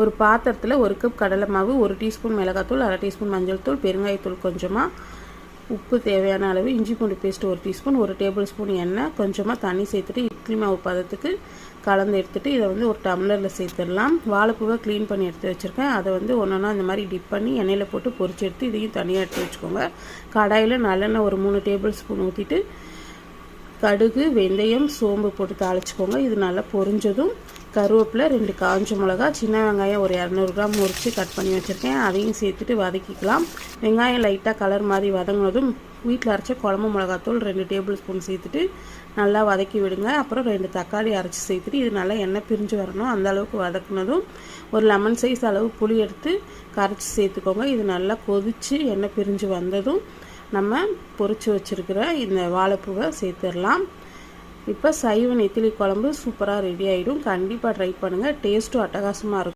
ஒரு பாத்திரத்தில் 1 கப் கடலை மாவு, 1 டீஸ்பூன் மிளகாத்தூள், 1/2 டீஸ்பூன் மஞ்சள் தூள், பெருங்காயத்தூள் கொஞ்சமாக, உப்பு தேவையான அளவு, இஞ்சி பூண்டு பேஸ்ட் 1 டீஸ்பூன், 1 டேபிள் ஸ்பூன் எண்ணெய், கொஞ்சமாக தண்ணி சேர்த்துட்டு இட்லி மாவு பதத்துக்கு கலந்து எடுத்துகிட்டு இதை வந்து ஒரு டம்ளரில் சேர்த்துடலாம். வாழைப்பூவை க்ளீன் பண்ணி எடுத்து வச்சுருக்கேன். அதை வந்து ஒன்றா இந்த மாதிரி டிப் பண்ணி எண்ணெயில் போட்டு பொரிச்சு எடுத்து இதையும் தனியாக எடுத்து வச்சுக்கோங்க. கடாயில் நல்லெண்ணெய் ஒரு 3 டேபிள் ஸ்பூன் ஊற்றிட்டு கடுகு, வெந்தயம், சோம்பு போட்டு தாளிச்சுக்கோங்க. இது நல்லா பொரிஞ்சதும் கருவேப்பிலை, 2 காஞ்ச மிளகா, சின்ன வெங்காயம் ஒரு 200 கிராம் முறித்து கட் பண்ணி வச்சுருக்கேன். அதையும் சேர்த்துட்டு வதக்கிக்கலாம். வெங்காயம் லைட்டாக கலர் மாதிரி வதங்கினதும் வீட்டில் அரைச்ச குழம்பு மிளகாத்தூள் 2 டேபிள் ஸ்பூன் சேர்த்துட்டு நல்லா வதக்கி விடுங்க. அப்புறம் 2 தக்காளி அரைச்சி சேர்த்துட்டு இது நல்லா எண்ணெய் பிரிஞ்சு வரணும். அந்த அளவுக்கு வதக்குனதும் ஒரு லெமன் சைஸ் அளவு புளி எடுத்து கரைச்சி சேர்த்துக்கோங்க. இது நல்லா கொதித்து எண்ணெய் பிரிஞ்சு வந்ததும் நம்ம பொரிச்சு வச்சுருக்கிற இந்த வாழைப்பூவை சேர்த்துடலாம். இப்போ சைவ நெத்திலி குழம்பு சூப்பராக ரெடி ஆகிடும். கண்டிப்பாக ட்ரை பண்ணுங்கள். டேஸ்ட்டும் அட்டகாசமாக இருக்கும்.